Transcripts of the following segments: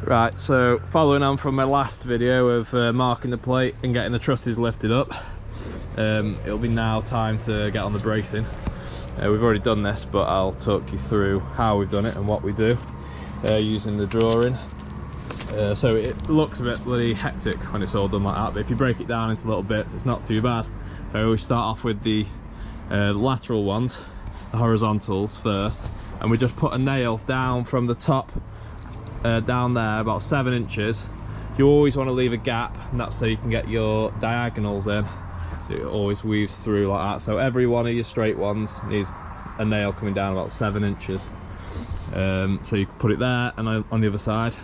Right, so following on from my last video of marking the plate and getting the trusses lifted up, it'll be now time to get on the bracing. We've already done this, but I'll talk you through how we've done it and what we do using the drawing. So it looks a bit bloody hectic when it's all done like that, but if you break it down into little bits, it's not too bad. So I always start off with the lateral ones, the horizontals first, and we just put a nail down from the top down there about 7 inches. You always want to leave a gap, and that's so you can get your diagonals in, so it always weaves through like that. So every one of your straight ones needs a nail coming down about 7 inches. So you can put it there and on the other side,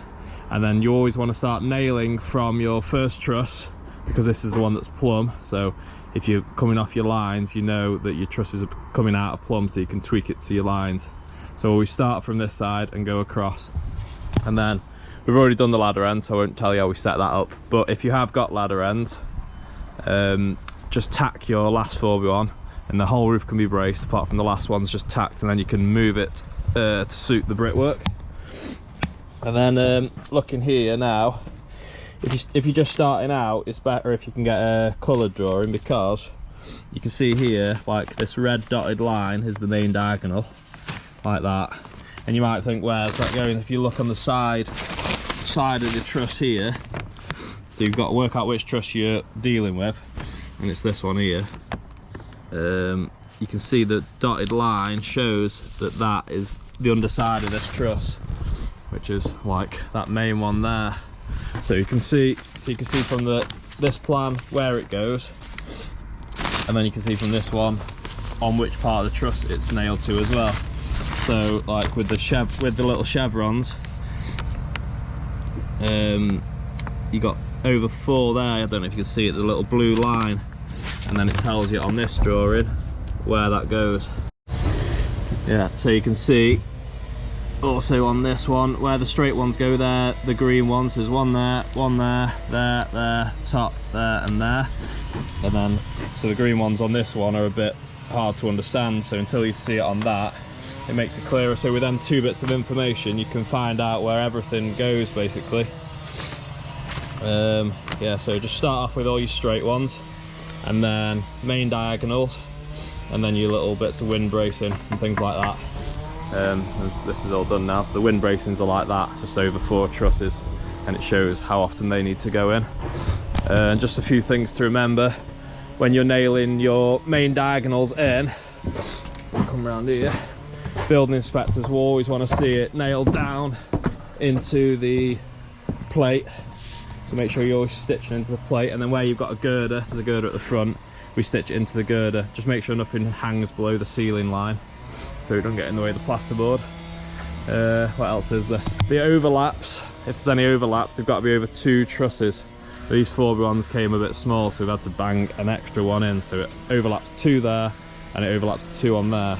and then you always want to start nailing from your first truss, because this is the one that's plumb. So if you're coming off your lines, you know that your trusses are coming out of plumb, so you can tweak it to your lines. So we start from this side and go across, and then we've already done the ladder end, so I won't tell you how we set that up. But if you have got ladder ends, just tack your last 4B on, and the whole roof can be braced apart from the last one's just tacked, and then you can move it to suit the brickwork. And then looking here now, if you're just starting out, it's better if you can get a coloured drawing, because you can see here, like this red dotted line is the main diagonal, like that. And you might think, where's that going? If you look on the side of the truss here, so you've got to work out which truss you're dealing with, and it's this one here. You can see the dotted line shows that that is the underside of this truss, which is like that main one there. So you can see from this plan where it goes, and then you can see from this one on which part of the truss it's nailed to as well. So like with the little chevrons, you got over 4 there. I don't know if you can see it, the little blue line, and then it tells you on this drawing where that goes. Yeah, so you can see also on this one where the straight ones go there, the green ones, there's one there, there, top, there and there. And then, so the green ones on this one are a bit hard to understand, so until you see it on that, it makes it clearer. So with them 2 bits of information, you can find out where everything goes basically. Yeah, so just start off with all your straight ones, and then main diagonals, and then your little bits of wind bracing and things like that. This is all done now, so the wind bracings are like that, just over 4 trusses, and it shows how often they need to go in. And just a few things to remember when you're nailing your main diagonals in. I'll come around here. Building inspectors will always want to see it nailed down into the plate, so make sure you're always stitching into the plate. And then where you've got a girder, there's a girder at the front, we stitch it into the girder. Just make sure nothing hangs below the ceiling line, so it doesn't get in the way of the plasterboard. What else is there? The overlaps, if there's any overlaps, they've got to be over 2 trusses. These 4B ones came a bit small, so we've had to bang an extra one in, so it overlaps 2 there and it overlaps 2 on there.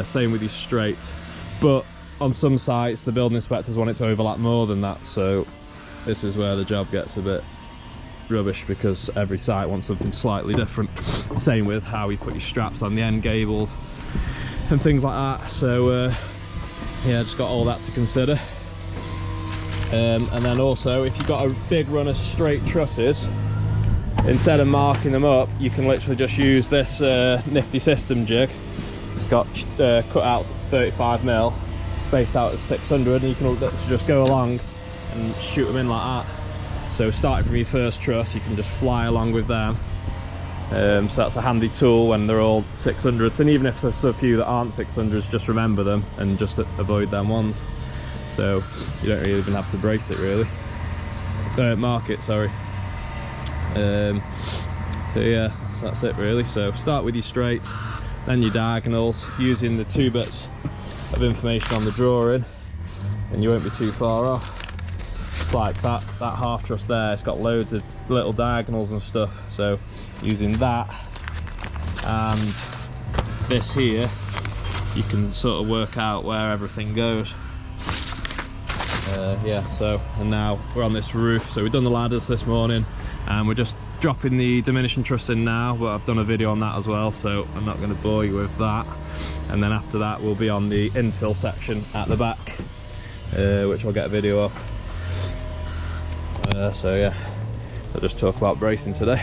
Same with these straights, but on some sites the building inspectors want it to overlap more than that, so this is where the job gets a bit rubbish, because every site wants something slightly different. Same with how you put your straps on the end gables and things like that. So yeah, just got all that to consider. And then also, if you've got a big run of straight trusses, instead of marking them up, you can literally just use this nifty system jig. It's got cutouts at 35mm, spaced out at 600, and you can just go along and shoot them in like that. So starting from your first truss, you can just fly along with them. So that's a handy tool when they're all 600s, and even if there's a few that aren't 600s, just remember them and just avoid them ones. So you don't really even have to brace it really. Mark it, sorry. So yeah, so that's it really. So start with your straights, then your diagonals, using the 2 bits of information on the drawing, and you won't be too far off. It's like that half truss there, it's got loads of little diagonals and stuff, so using that and this here, you can sort of work out where everything goes. Yeah, so, and now we're on this roof, so we've done the ladders this morning, and we're just dropping the diminishing truss in now, but I've done a video on that as well, so I'm not going to bore you with that. And then after that we'll be on the infill section at the back, which I'll get a video of. So yeah, I'll just talk about bracing today.